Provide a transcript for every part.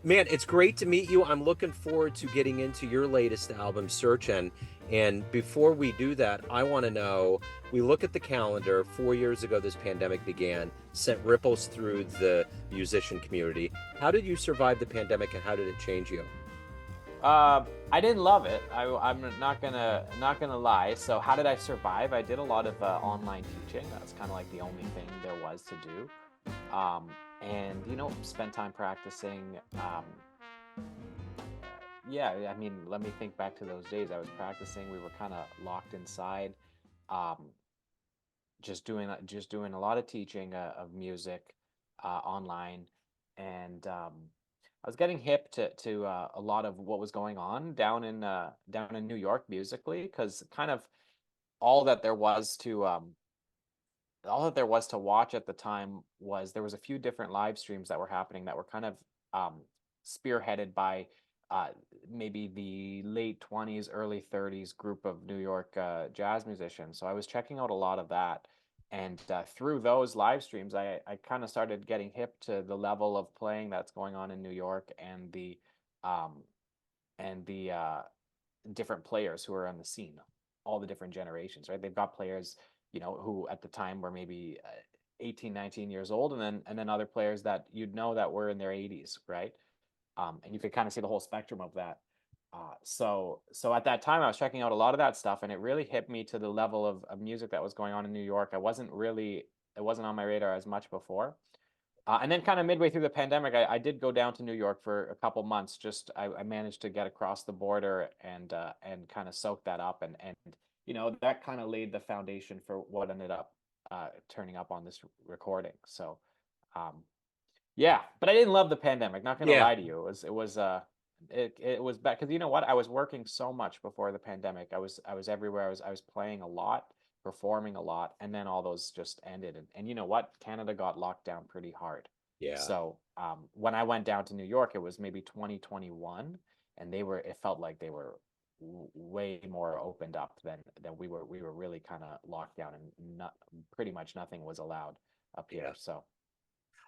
Man, it's great to meet you. I'm looking forward to getting into your latest album, Searchin. And before we do that, I want to know, we look at the calendar. 4 years ago, this pandemic began, sent ripples through the musician community. How did you survive the pandemic and how did it change you? I didn't love it. I'm not gonna lie. So how did I survive? I did a lot of online teaching. That's kind of like the only thing there was to do. And spend time practicing. Yeah, I mean, let me think back to those days. I was practicing. We were kind of locked inside. Um, just doing a lot of teaching of music online, and I was getting hip to a lot of what was going on down in New York musically, because kind of all that there was to all that there was to watch at the time was there was a few different live streams that were happening that were kind of um, spearheaded by uh, maybe the late 20s, early 30s group of New York jazz musicians. So I was checking out a lot of that. And through those live streams, I kind of started getting hip to the level of playing that's going on in New York, um, and the different players who are on the scene, all the different generations, right? They've got players, who at the time were maybe 18, 19 years old, and then other players that that were in their 80s, right? And you could kind of see the whole spectrum of that. So at that time, I was checking out a lot of that stuff, and it really hit me to the level of music that was going on in New York. It wasn't on my radar as much before. And then kind of midway through the pandemic, I did go down to New York for a couple months. I managed to get across the border and kind of soak that up, and that kind of laid the foundation for what ended up turning up on this recording. So um, yeah, but I didn't love the pandemic. Not gonna Yeah. lie to you. It was bad because you know what? I was working so much before the pandemic. I was everywhere. I was playing a lot, performing a lot, and then all those just ended. And you know what? Canada got locked down pretty hard. Yeah. So when I went down to New York, it was maybe 2021, and it felt like they were way more opened up than we were. We were really kind of locked down, and not pretty much nothing was allowed up here. Yeah. So.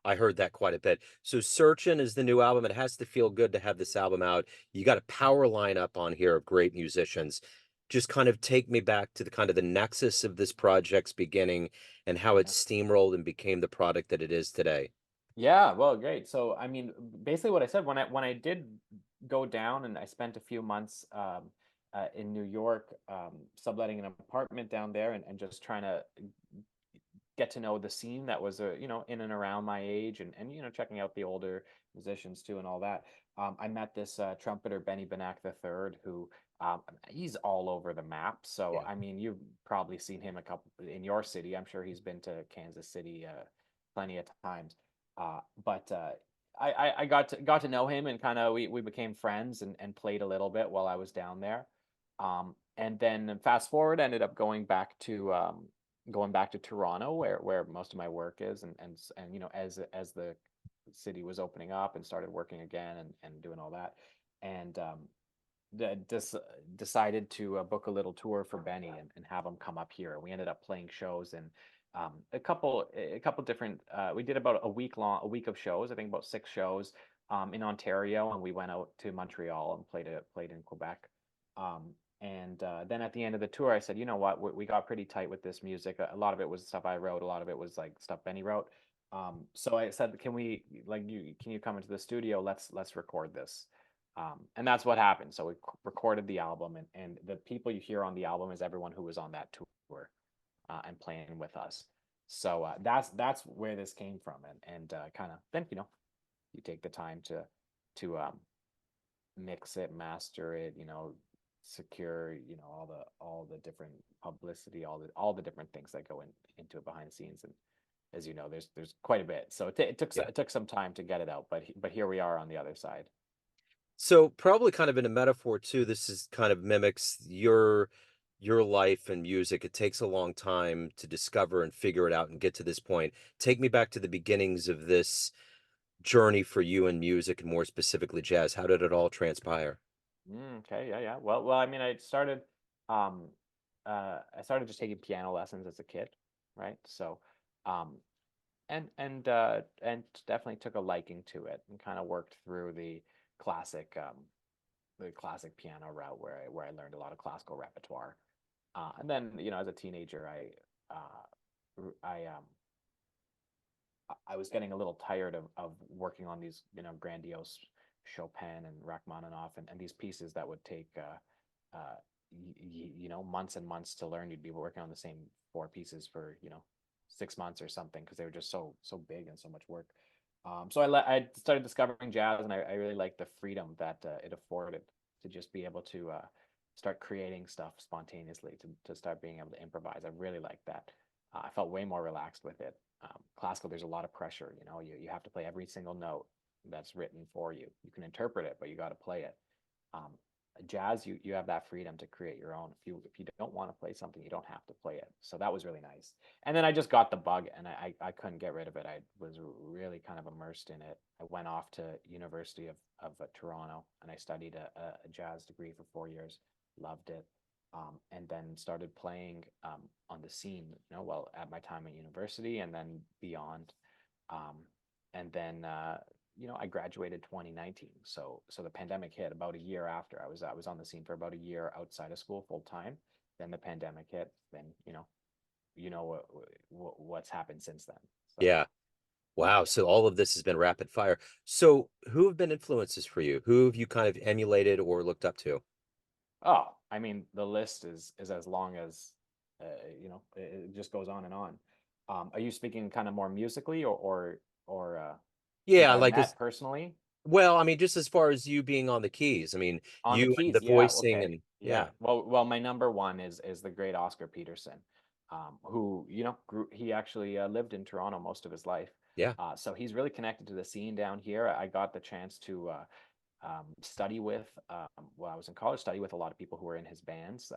I heard that quite a bit. So Searchin' is the new album. It has to feel good to have this album out. You got a power lineup on here of great musicians. Just kind of take me back to the kind of the nexus of this project's beginning and how it steamrolled and became the product that it is today. Yeah, well, great. So, I mean, basically what I said when I did go down and I spent a few months in New York, subletting an apartment down there, and just trying to get to know the scene that was in and around my age, and checking out the older musicians too and all that. I met this trumpeter Benny Benack III, who he's all over the map. So Yeah. I mean, you've probably seen him a couple in your city. I'm sure he's been to Kansas City plenty of times. But I got to know him, and kind of we became friends, and played a little bit while I was down there. And then fast forward, ended up going back to Toronto, where most of my work is, and as the city was opening up and started working again, and doing all that, and decided to book a little tour for Benny, and have him come up here. And we ended up playing shows in a couple different. We did about a week of shows. I think about 6 shows in Ontario, and we went out to Montreal and played in Quebec. And then at the end of the tour, I said, you know what, we got pretty tight with this music. A lot of it was stuff I wrote. A lot of it was like stuff Benny wrote. So I said, can you come into the studio? Let's record this. And that's what happened. So we recorded the album, and the people you hear on the album is everyone who was on that tour and playing with us. So that's where this came from, and kind of then you take the time to mix it, master it, secure, all the different publicity, all the different things that go into it behind the scenes. And as you know, there's quite a bit. So Yeah. it took some time to get it out, but here we are on the other side. So probably kind of in a metaphor too, this is kind of mimics your life and music. It takes a long time to discover and figure it out and get to this point. Take me back to the beginnings of this journey for you in music and more specifically jazz. How did it all transpire? Okay, yeah, yeah. Well, I mean, um, I started just taking piano lessons as a kid, right? So, um, and definitely took a liking to it and kind of worked through the classic piano route where I learned a lot of classical repertoire. And then, as a teenager, I was getting a little tired of working on these, grandiose Chopin and Rachmaninoff and these pieces that would take months and months to learn. You'd be working on the same four pieces for 6 months or something because they were just so big and so much work. So I started discovering jazz, and I really liked the freedom that it afforded to just be able to start creating stuff spontaneously, to start being able to improvise. I really liked that. I felt way more relaxed with it. Classical, there's a lot of pressure. You have to play every single note that's written for you. You can interpret it, but you got to play it. Um, Jazz, you have that freedom to create your own. If you don't want to play something, you don't have to play it. So that was really nice. And then I just got the bug, and I couldn't get rid of it. I was really kind of immersed in it. I went off to University of Toronto, and I studied a jazz degree for 4 years. Loved it. And then started playing on the scene, well, at my time at university and then beyond. Um, and then I graduated 2019. So the pandemic hit about a year after. I was on the scene for about a year outside of school full time. Then the pandemic hit. Then what's happened since then. So Yeah. Wow. So all of this has been rapid fire. So who have been influences for you? Who have you kind of emulated or looked up to? oh, I mean the list is as long as it just goes on and on. Are you speaking kind of more musically or Yeah, people I've like met personally? well, I mean, just as far as you being on the keys. I mean, On the you and keys, the yeah, voicing okay. and Yeah. yeah. Well, my number one is the great Oscar Peterson, who, he actually lived in Toronto most of his life. Yeah. So he's really connected to the scene down here. I got the chance to study with, while I was in college, study with a lot of people who were in his bands.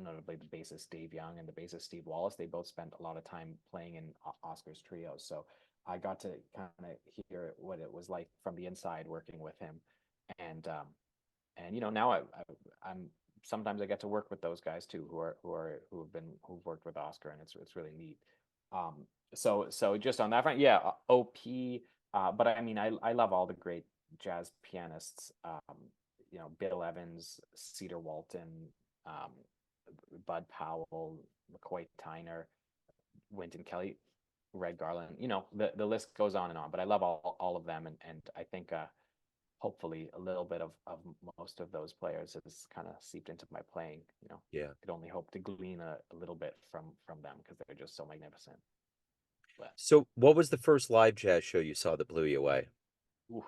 Notably the bassist Dave Young and the bassist Steve Wallace. They both spent a lot of time playing in Oscar's trios. So I got to kind of hear what it was like from the inside working with him. And now I'm sometimes I get to work with those guys too, who've worked with Oscar, and it's really neat. So just on that front, yeah, OP. But I mean, I love all the great jazz pianists. Bill Evans, Cedar Walton, um, Bud Powell, McCoy Tyner, Wynton Kelly, Red Garland. The list goes on and on. But I love all of them, and I think hopefully a little bit of most of those players has kind of seeped into my playing. Yeah. Could only hope to glean a little bit from them because they're just so magnificent. But So what was the first live jazz show you saw that blew you away? ooh,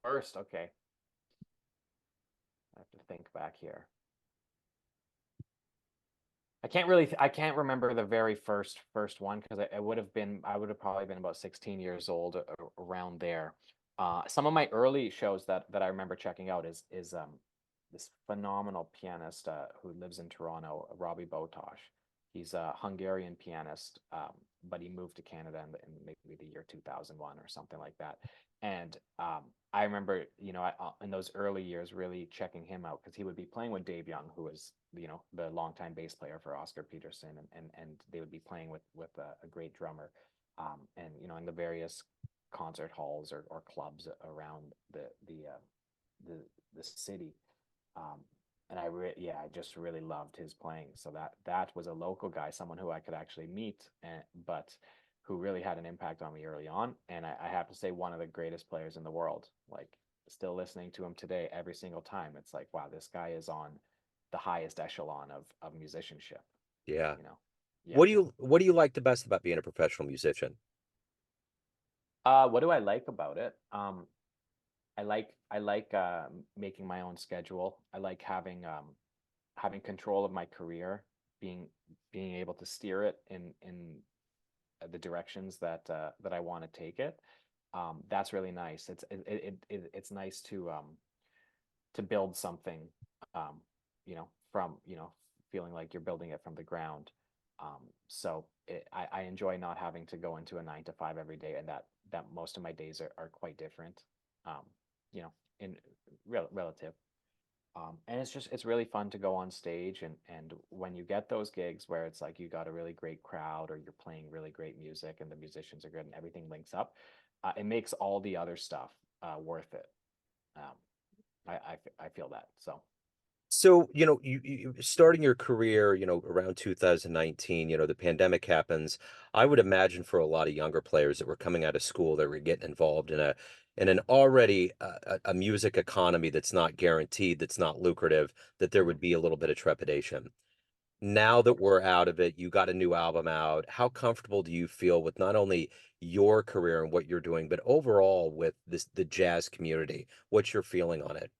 first, okay, I have to think back here. I can't remember the very first one because I would have probably been about 16 years old, around there. Some of my early shows that I remember checking out is this phenomenal pianist who lives in Toronto, Robbie Botosh. He's a Hungarian pianist, but he moved to Canada in maybe the year 2001 or something like that. And I remember, in those early years, really checking him out because he would be playing with Dave Young, who was, the longtime bass player for Oscar Peterson, and they would be playing with a great drummer, and in the various concert halls or clubs around the the city. Um, and yeah, I just really loved his playing. So that was a local guy, someone who I could actually meet, but who really had an impact on me early on. And I have to say, one of the greatest players in the world. Like, still listening to him today, every single time, it's like, wow, this guy is on the highest echelon of musicianship. Yeah. You know, yeah. What do you like the best about being a professional musician? What do I like about it? I like making my own schedule. I like having control of my career, being being able to steer it in the directions that I want to take it. That's really nice. It's nice to build something, from feeling like you're building it from the ground. I enjoy not having to go into a 9 to 5 every day, and that most of my days are quite different. Um, in relative. And it's really fun to go on stage, and when you get those gigs where it's like you got a really great crowd or you're playing really great music and the musicians are good and everything links up, it makes all the other stuff worth it. Um, I feel that. So So, you starting your career, around 2019, the pandemic happens. I would imagine for a lot of younger players that were coming out of school, that were getting involved in an already a music economy that's not guaranteed, that's not lucrative, that there would mhm. be a little bit of trepidation. Now that we're out of it, you got a new album out. How comfortable do you feel with not only your career and what you're doing, but overall with the jazz community? What's your feeling on it?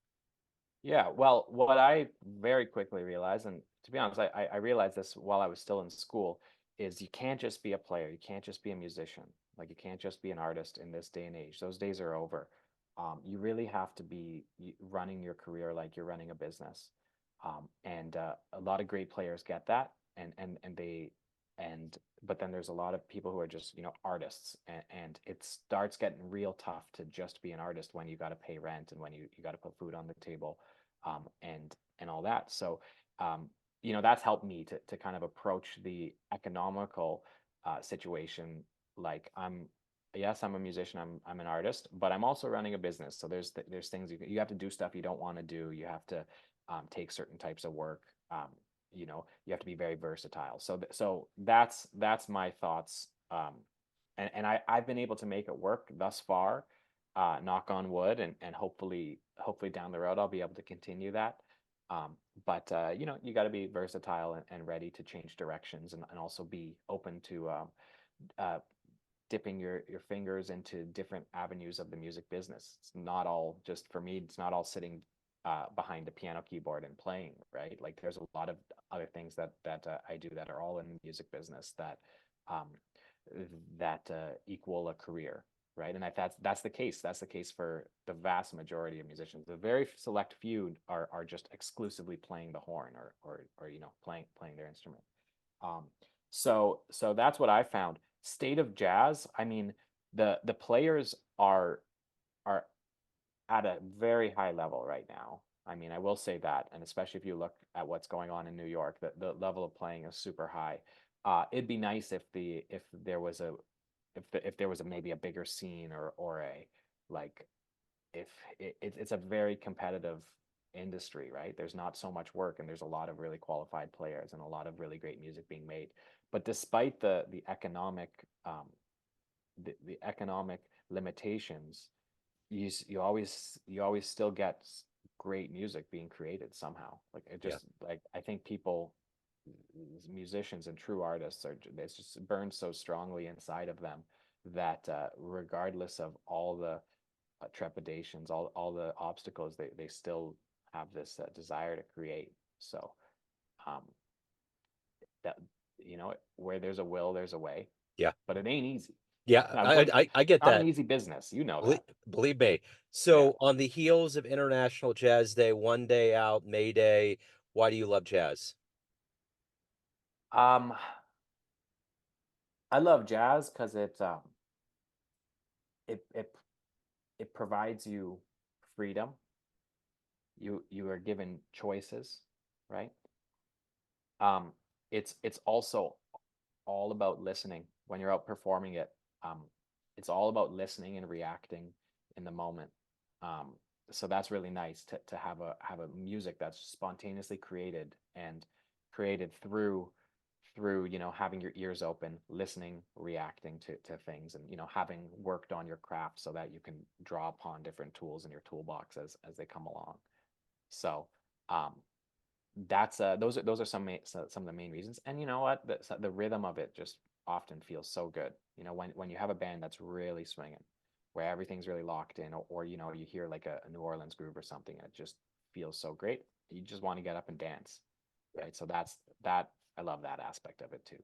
Yeah, well, what I very quickly realized, and to be honest, I realized this while I was still in school, is you can't just be a player. You can't just be a musician. Like you can't just be an artist in this day and age. Those days are over. You really have to be running your career like you're running a business. And a lot of great players get that, and they and but then there's a lot of people who are just artists, and it starts getting real tough to just be an artist when you got to pay rent and when you got to put food on the table, and all that. So that's helped me to kind of approach the economical situation like yes, I'm a musician, I'm an artist, but I'm also running a business. So there's things you have to do, stuff you don't want to do. You have to take certain types of work. You have to be very versatile. So that's my thoughts. And I've been able to make it work thus far. Knock on wood, and hopefully down the road I'll be able to continue that. But you got to be versatile and ready to change directions, and also be open to uh, dipping your fingers into different avenues of the music business. It's not all just for me. It's not all sitting behind a piano keyboard and playing, right? Like there's a lot of other things that I do that are all in the music business um, that equal a career, right? And that's the case. That's the case for the vast majority of musicians. The very select few are just exclusively playing the horn or playing their instrument. Um, so that's what I found. State of jazz. I mean, the players are at a very high level right now. I mean, I will say that, and especially if you look at what's going on in New York, the level of playing is super high. It'd be nice if there was if there was maybe a bigger scene or a like if it's a very competitive industry, right? There's not so much work, and there's a lot of really qualified players and a lot of really great music being made. But despite the economic limitations, you always still get great music being created somehow. Like it Yeah. just like I think people, musicians and true artists are it's just burned so strongly inside of them that regardless of all the trepidations, all the obstacles, they still have this desire to create. So um, that where there's a will, there's a way, Yeah. but it ain't easy. Yeah, Now, I but I I get not an that. easy business, Believe, that. believe me. Yeah. So on the heels of International Jazz Day, one day out, May Day, why do you love jazz? Um, I love jazz because it it it provides you freedom. You are given choices, right? Um, it's also all about listening when you're out performing it. Um, it's all about listening and reacting in the moment. Um, so that's really nice to have a music that's spontaneously created and created through having your ears open, listening, reacting to things, and having worked on your craft so that you can draw upon different tools in your toolbox as they come along. So um, that's those are some of the main reasons. And you know what, the rhythm of it just often feels so good, when you have a band that's really swinging, where everything's really locked in, or you hear like a New Orleans groove or something, and it just feels so great, you just want to get up and dance, Yeah. right? So that I love that aspect of it too.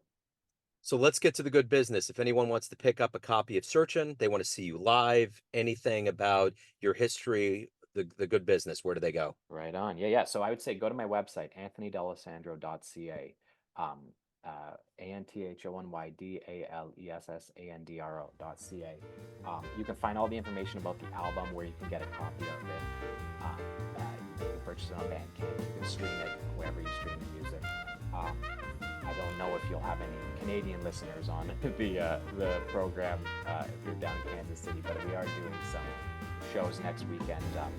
So let's get to the good business. If anyone wants to pick up a copy of Searchin, they want to see you live, anything about your history, the good business, where do they go? Right on. Yeah, yeah. So I would say go to my website, anthonydalessandro.ca. Um, ANTHONYDALESSANDRO.ca. You can find all the information about the album, where you can get a copy of it. Um, you can purchase purchase it on Bandcamp. You can stream it wherever you stream your music. I don't know if you'll have any Canadian listeners on the program if you're down in Kansas City, but we are doing some shows next weekend in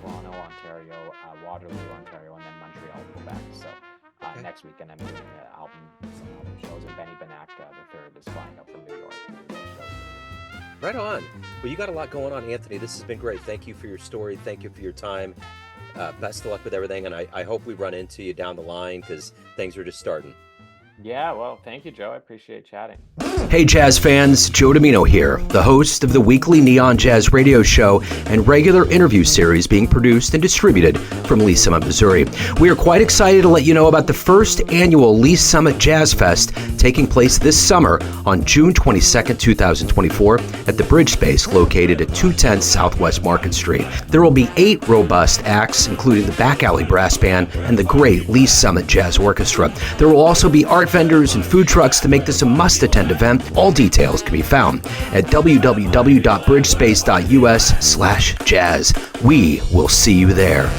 Toronto, Ontario, Waterloo, Ontario, and then Montreal, Quebec. So next weekend I'm doing some album shows, and Benny Benak the third is flying up from New York to do those shows. Right on. Well, you got a lot going on, Anthony. This has been great. Thank you for your story. Thank you for your time. Best of luck with everything, and I hope we run into you down the line because things are just starting. Yeah, well, thank you, Joe. I appreciate chatting. Hey, jazz fans, Joe Domino here, the host of the weekly Neon Jazz radio show and regular interview series being produced and distributed from Lee Summit, Missouri. We are quite excited to let you know about the first annual Lee Summit Jazz Fest taking place this summer on June 22nd, 2024 at the Bridge Space located at 210 Southwest Market Street. There will be 8 robust acts, including the Back Alley Brass Band and the great Lee Summit Jazz Orchestra. There will also be art vendors and food trucks to make this a must-attend event. All details can be found at www.bridgespace.us/jazz. We will see you there.